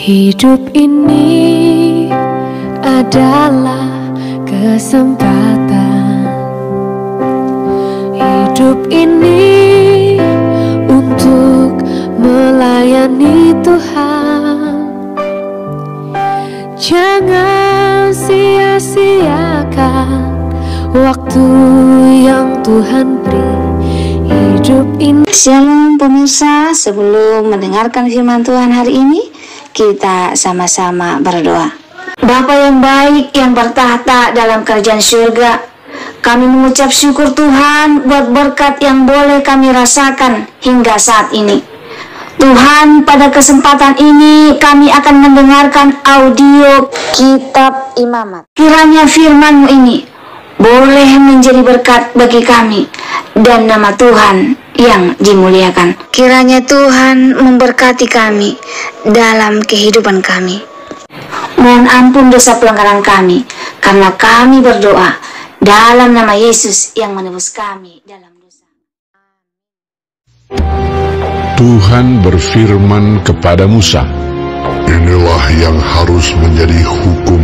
Hidup ini adalah kesempatan. Hidup ini untuk melayani Tuhan. Jangan sia-siakan waktu yang Tuhan beri. Hidup ini. Shalom pemirsa, sebelum mendengarkan firman Tuhan hari ini, kita sama-sama berdoa. Bapa yang baik yang bertahta dalam kerajaan surga, kami mengucap syukur Tuhan buat berkat yang boleh kami rasakan hingga saat ini. Tuhan, pada kesempatan ini kami akan mendengarkan audio Kitab Imamat. Kiranya firman-Mu ini boleh menjadi berkat bagi kami dan nama Tuhan yang dimuliakan. Kiranya Tuhan memberkati kami dalam kehidupan kami. Mohon ampun dosa pelanggaran kami, karena kami berdoa dalam nama Yesus yang menebus kami dalam dosa. Tuhan berfirman kepada Musa, "Inilah yang harus menjadi hukum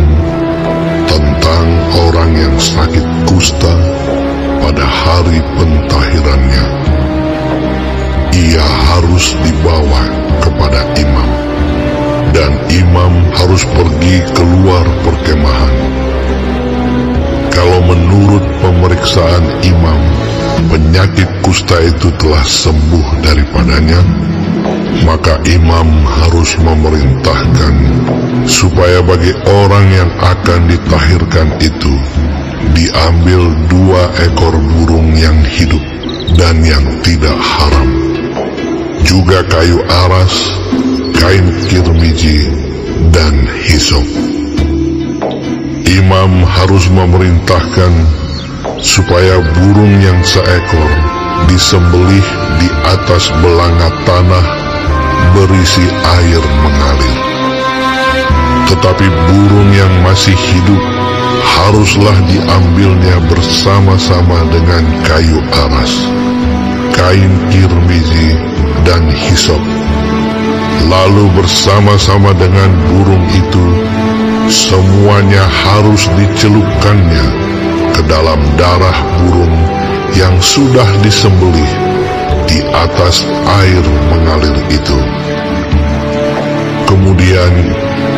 tentang orang yang sakit kusta pada hari pentahirannya. Ia harus dibawa kepada imam, dan imam harus pergi keluar perkemahan. Kalau menurut pemeriksaan imam, penyakit kusta itu telah sembuh daripadanya, maka imam harus memerintahkan supaya bagi orang yang akan ditahirkan itu diambil 2 ekor burung yang hidup dan yang tidak haram, juga kayu aras, kain kirmiji, dan hisop. Imam harus memerintahkan supaya burung yang seekor disembelih di atas belanga tanah berisi air mengalir. Tetapi burung yang masih hidup haruslah diambilnya bersama-sama dengan kayu aras, kain kirmizi, dan hisop. Lalu bersama-sama dengan burung itu, semuanya harus dicelupkannya ke dalam darah burung yang sudah disembelih di atas air mengalir itu. Kemudian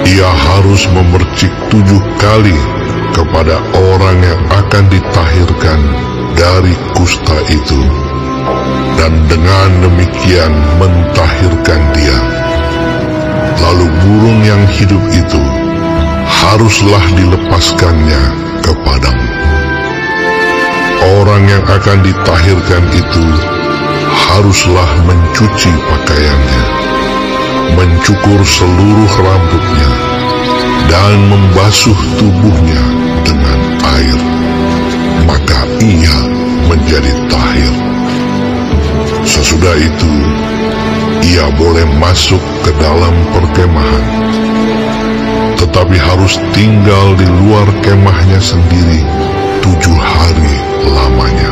ia harus memercik 7 kali kepada orang yang akan ditahirkan dari kusta itu, dan dengan demikian mentahirkan dia. Lalu burung yang hidup itu haruslah dilepaskannya ke padang. Orang yang akan ditahirkan itu haruslah mencuci pakaiannya, mencukur seluruh rambutnya, dan membasuh tubuhnya dengan air, maka ia menjadi tahir. Sesudah itu, ia boleh masuk ke dalam perkemahan, tetapi harus tinggal di luar kemahnya sendiri 7 hari lamanya.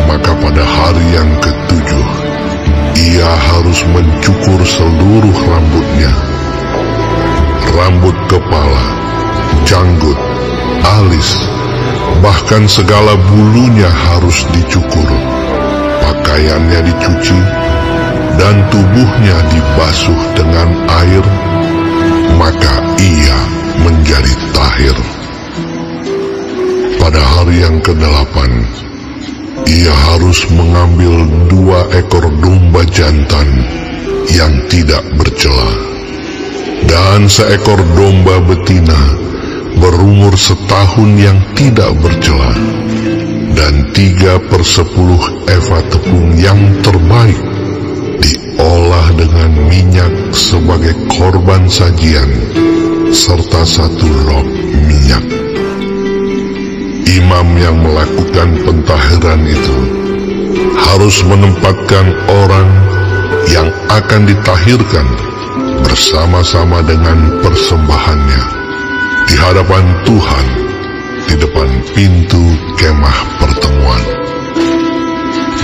Maka pada hari yang ke-7, ia harus mencukur seluruh rambutnya, rambut kepala, janggut, alis, bahkan segala bulunya harus dicukur. Pakaiannya dicuci, dan tubuhnya dibasuh dengan air, maka ia menjadi tahir. Pada hari yang ke-8, ia harus mengambil 2 ekor domba jantan yang tidak bercela, dan 1 ekor domba betina berumur 1 tahun yang tidak bercela, dan 3/10 eva tepung yang terbaik diolah dengan minyak sebagai korban sajian, serta 1 log minyak. Imam yang melakukan pentahiran itu harus menempatkan orang yang akan ditahirkan bersama-sama dengan persembahannya di hadapan Tuhan di depan pintu kemah pertemuan.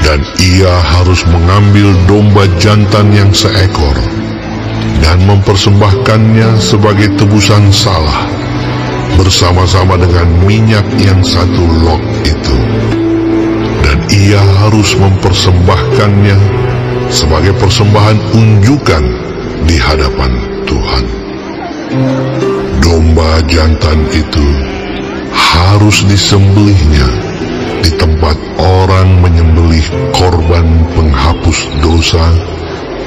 Dan ia harus mengambil domba jantan yang 1 ekor dan mempersembahkannya sebagai tebusan salah bersama-sama dengan minyak yang satu log itu. Dan ia harus mempersembahkannya sebagai persembahan unjukan di hadapan Tuhan. Domba jantan itu harus disembelihnya di tempat orang menyembelih korban penghapus dosa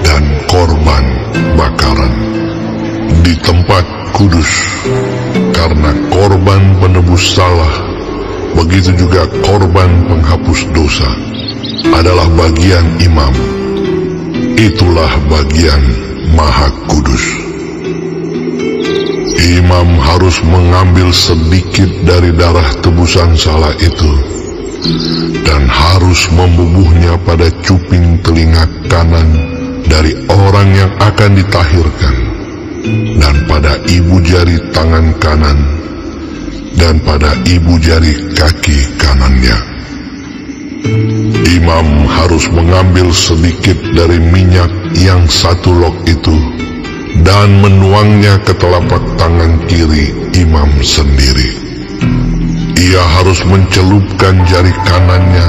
dan korban bakaran, di tempat kudus, karena korban penebus salah, begitu juga korban penghapus dosa adalah bagian imam. Itulah bagian Maha Kudus. Imam harus mengambil sedikit dari darah tebusan salah itu dan harus membubuhnya pada cuping telinga kanan dari orang yang akan ditahirkan, dan pada ibu jari tangan kanan, dan pada ibu jari kaki kanannya. Imam harus mengambil sedikit dari minyak yang satu log itu dan menuangnya ke telapak tangan kiri imam sendiri. Ia harus mencelupkan jari kanannya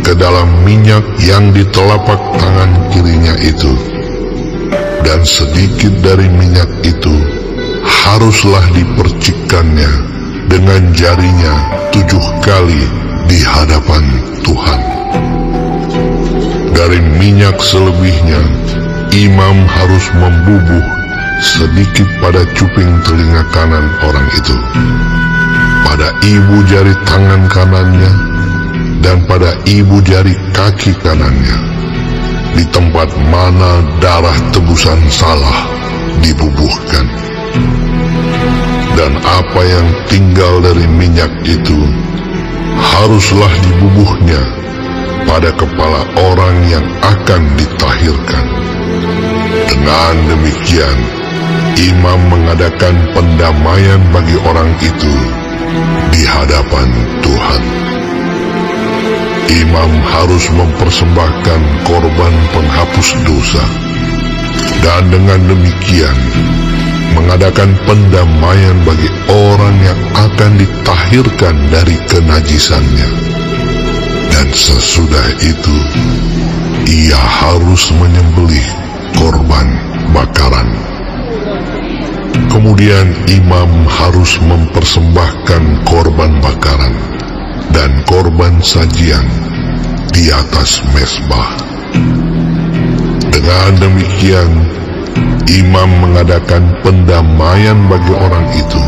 ke dalam minyak yang di telapak tangan kirinya itu, dan sedikit dari minyak itu haruslah dipercikkannya dengan jarinya 7 kali di hadapan Tuhan. Dari minyak selebihnya, imam harus membubuh sedikit pada cuping telinga kanan orang itu, pada ibu jari tangan kanannya, dan pada ibu jari kaki kanannya, di tempat mana darah tebusan salah dibubuhkan. Dan apa yang tinggal dari minyak itu haruslah dibubuhnya pada kepala orang yang akan ditahirkan. Dengan demikian, imam mengadakan pendamaian bagi orang itu di hadapan Tuhan. Imam harus mempersembahkan korban penghapus dosa, dan dengan demikian mengadakan pendamaian bagi orang yang akan ditahirkan dari kenajisannya. Dan sesudah itu, ia harus menyembelih korban bakaran. Kemudian imam harus mempersembahkan korban bakaran dan korban sajian di atas mezbah. Dengan demikian, imam mengadakan pendamaian bagi orang itu,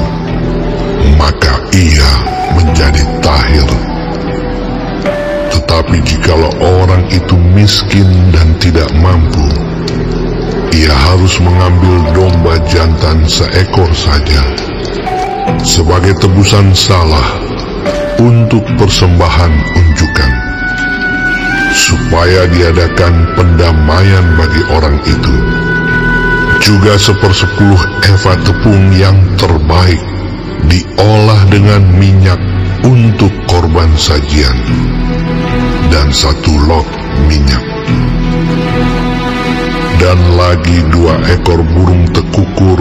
maka ia menjadi tahir. Tetapi jikalau orang itu miskin dan tidak mampu, ia harus mengambil domba jantan seekor saja sebagai tebusan salah untuk persembahan unjukan, supaya diadakan pendamaian bagi orang itu. Juga 1/10 eva tepung yang terbaik diolah dengan minyak untuk korban sajian, dan 1 log minyak. Dan lagi 2 ekor burung tekukur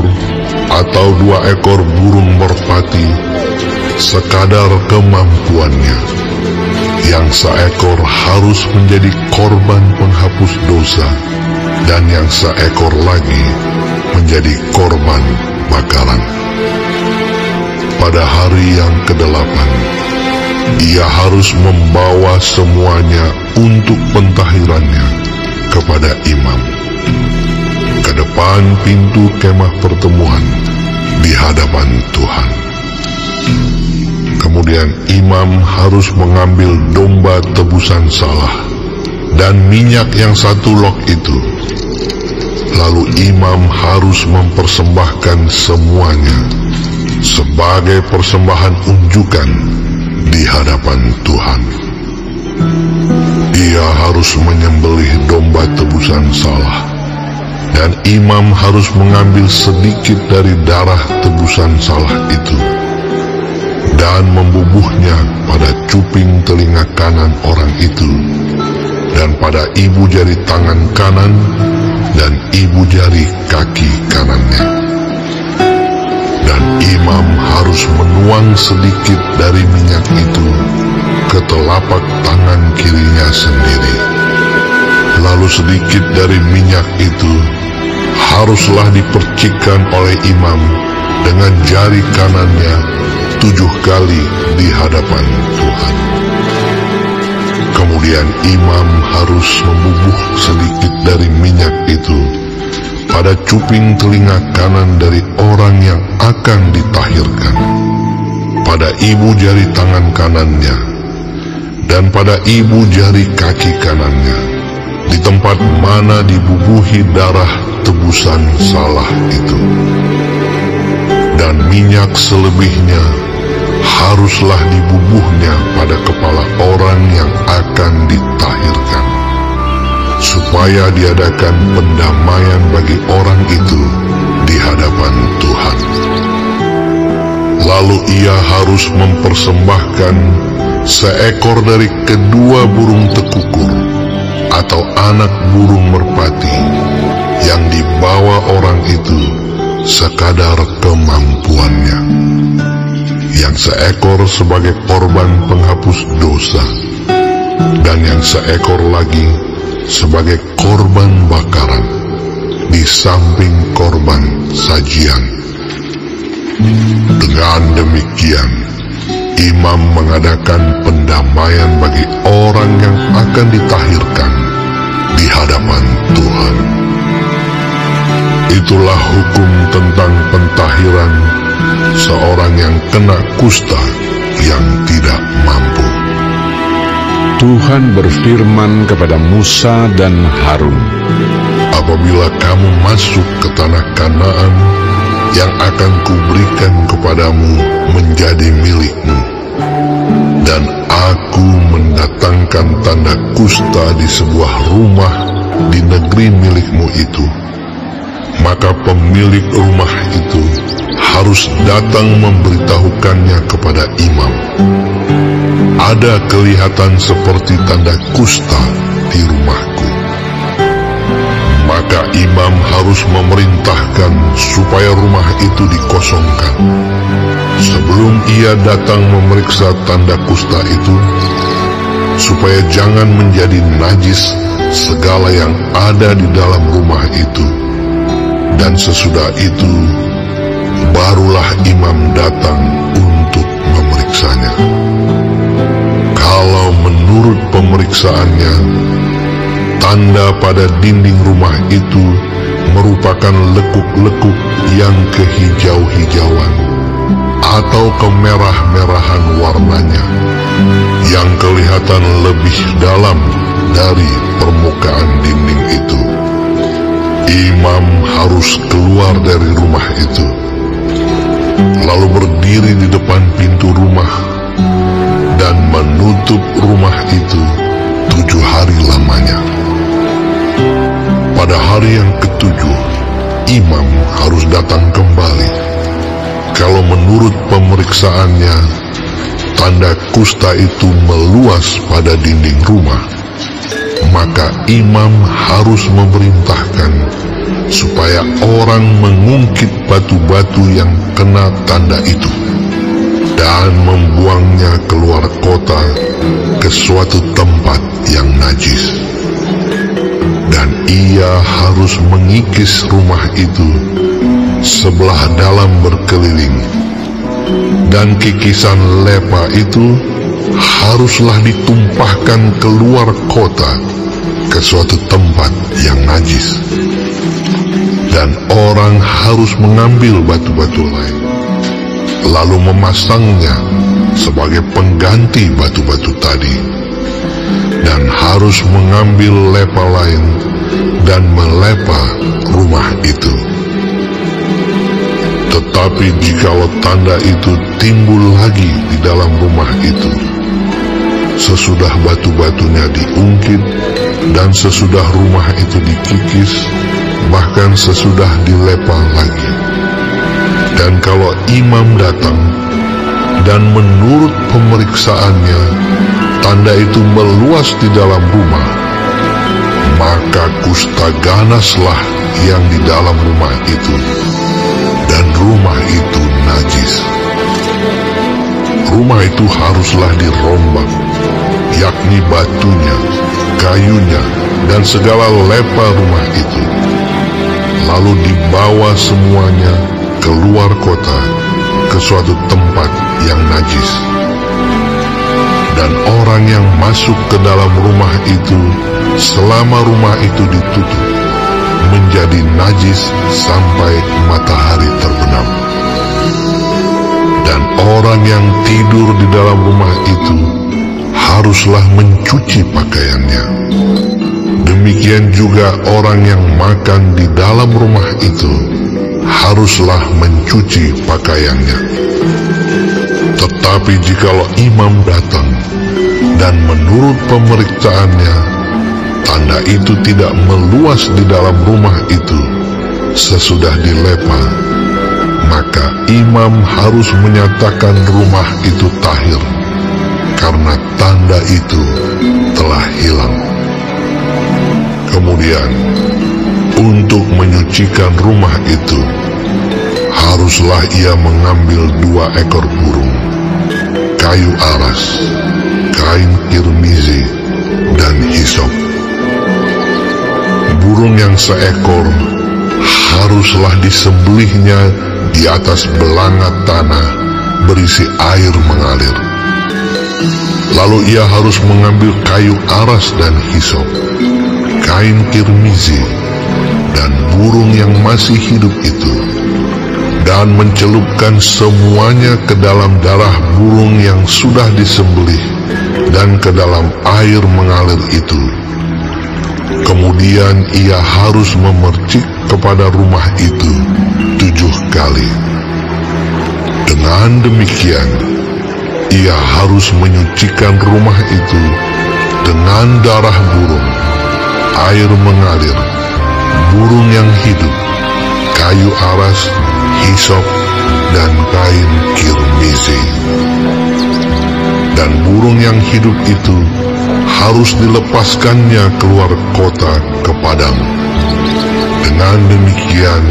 atau 2 ekor burung merpati sekadar kemampuannya, yang seekor harus menjadi korban penghapus dosa, dan yang seekor lagi menjadi korban bakaran. Pada hari yang ke-8, ia harus membawa semuanya untuk pentahirannya kepada imam ke depan pintu kemah pertemuan di hadapan Tuhan. Kemudian imam harus mengambil domba tebusan salah dan minyak yang 1 log itu. Lalu imam harus mempersembahkan semuanya sebagai persembahan unjukan di hadapan Tuhan. Ia harus menyembelih domba tebusan salah, dan imam harus mengambil sedikit dari darah tebusan salah itu dan membubuhnya pada cuping telinga kanan orang itu, dan pada ibu jari tangan kanan dan ibu jari kaki kanan. sedikit dari minyak itu ke telapak tangan kirinya sendiri. Lalu sedikit dari minyak itu haruslah dipercikkan oleh imam dengan jari kanannya 7 kali di hadapan Tuhan. Kemudian imam harus membubuh sedikit dari minyak itu pada cuping telinga kanan dari orang yang akan ditahirkan, pada ibu jari tangan kanannya, dan pada ibu jari kaki kanannya, di tempat mana dibubuhi darah tebusan salah itu. Dan minyak selebihnya haruslah dibubuhnya pada kepala orang yang akan ditahirkan, supaya diadakan pendamaian bagi orang itu di hadapan Tuhan. Lalu ia harus mempersembahkan seekor dari kedua burung tekukur atau anak burung merpati yang dibawa orang itu sekadar kemampuannya, yang seekor sebagai korban penghapus dosa, dan yang seekor lagi sebagai korban bakaran di samping korban sajian. Dengan demikian, imam mengadakan pendamaian bagi orang yang akan ditahirkan di hadapan Tuhan. Itulah hukum tentang pentahiran seorang yang kena kusta yang tidak mampu. Tuhan berfirman kepada Musa dan Harun, apabila kamu masuk ke tanah Kanaan yang akan kuberikan kepadamu menjadi milikmu, dan aku mendatangkan tanda kusta di sebuah rumah di negeri milikmu itu, maka pemilik rumah itu harus datang memberitahukannya kepada imam. Ada kelihatan seperti tanda kusta di rumahku. Maka imam harus memerintahkan supaya rumah itu dikosongkan. Sebelum ia datang memeriksa tanda kusta itu, supaya jangan menjadi najis segala yang ada di dalam rumah itu. Dan sesudah itu, barulah imam datang untuk memeriksanya. Kalau menurut pemeriksaannya, tanda pada dinding rumah itu merupakan lekuk-lekuk yang kehijau-hijauan atau kemerah-merahan warnanya, yang kelihatan lebih dalam dari permukaan dinding itu, imam harus keluar dari rumah itu, lalu berdiri di depan pintu rumah dan menutup rumah itu 7 hari lamanya. Pada hari yang ketujuh, imam harus datang kembali. Kalau menurut pemeriksaannya, tanda kusta itu meluas pada dinding rumah, maka imam harus memerintahkan supaya orang mengungkit batu-batu yang kena tanda itu dan membuangnya keluar kota ke suatu tempat yang najis. Dan ia harus mengikis rumah itu sebelah dalam berkeliling, dan kikisan lepa itu haruslah ditumpahkan keluar kota ke suatu tempat yang najis. Dan orang harus mengambil batu-batu lain, lalu memasangnya sebagai pengganti batu-batu tadi, dan harus mengambil lepa lain dan melepa rumah itu. Tetapi jikalau tanda itu timbul lagi di dalam rumah itu, sesudah batu-batunya diungkit dan sesudah rumah itu dikikis, bahkan sesudah dilepa lagi, dan kalau imam datang dan menurut pemeriksaannya tanda itu meluas di dalam rumah, maka kusta ganaslah yang di dalam rumah itu, dan rumah itu najis. rumah itu haruslah dirombak, yakni batunya, kayunya, dan segala lepa rumah itu. Lalu dibawa semuanya keluar kota ke suatu tempat yang najis. Dan orang yang masuk ke dalam rumah itu selama rumah itu ditutup menjadi najis sampai matahari terbenam. Dan orang yang tidur di dalam rumah itu haruslah mencuci pakaiannya. Demikian juga orang yang makan di dalam rumah itu haruslah mencuci pakaiannya. Tetapi jikalau imam datang dan menurut pemeriksaannya tanda itu tidak meluas di dalam rumah itu sesudah dilepa, maka imam harus menyatakan rumah itu tahir, karena tanda itu telah hilang. Kemudian, untuk menyucikan rumah itu, haruslah ia mengambil 2 ekor burung, kayu aras, kain kirmizi, dan hisop. Burung yang seekor haruslah disembelihnya di atas belanga tanah berisi air mengalir. Lalu ia harus mengambil kayu aras dan hisop, kain kirmizi, dan burung yang masih hidup itu, dan mencelupkan semuanya ke dalam darah burung yang sudah disembelih dan ke dalam air mengalir itu. Kemudian ia harus memercik kepada rumah itu 7 kali. Dengan demikian, ia harus menyucikan rumah itu dengan darah burung, air mengalir, burung yang hidup, kayu aras, hisop, dan kain kirmizi. Dan burung yang hidup itu harus dilepaskannya keluar kota ke padang. Dengan demikian,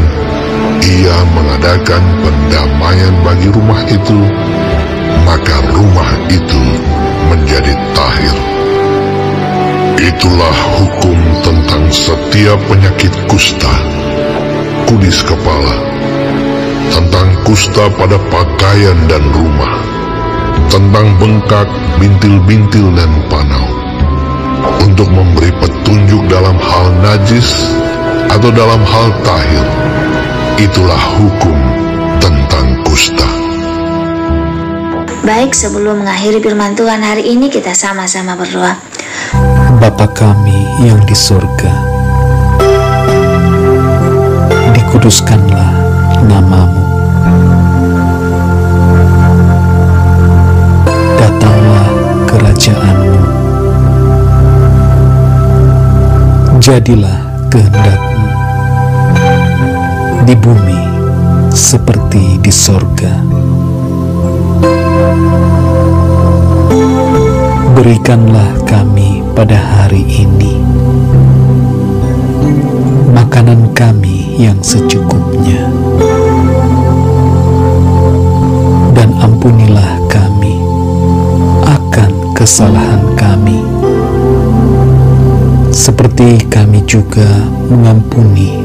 ia mengadakan pendamaian bagi rumah itu, maka rumah itu menjadi tahir. Itulah hukum tentang setiap penyakit kusta, kudis kepala, tentang kusta pada pakaian dan rumah, tentang bengkak, bintil-bintil, dan panau, untuk memberi petunjuk dalam hal najis atau dalam hal tahir. Itulah hukum tentang kusta. Baik, sebelum mengakhiri firman Tuhan hari ini, kita sama-sama berdoa. Bapa kami yang di surga, dikuduskanlah nama-Mu. Datanglah kerajaan-Mu. Jadilah kehendak-Mu di bumi seperti di sorga. Berikanlah kami pada hari ini makanan kami yang secukupnya, dan ampunilah kami akan kesalahan kami, seperti kami juga mengampuni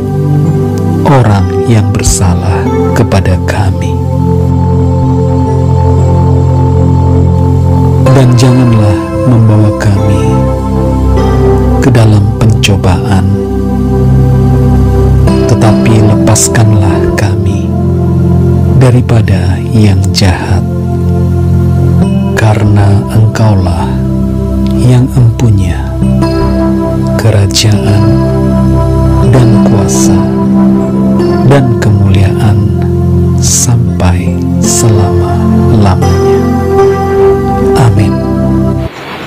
orang yang bersalah kepada kami. Dan janganlah membawa kami ke dalam pencobaan, tetapi lepaskanlah kami daripada yang jahat, karena Engkaulah yang empunya kerajaan dan kuasa dan kemuliaan sampai selama-lamanya. Amin.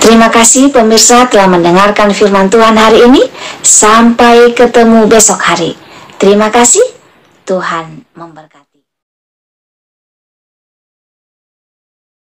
Terima kasih pemirsa telah mendengarkan firman Tuhan hari ini. Sampai ketemu besok hari. Terima kasih. Tuhan memberkati.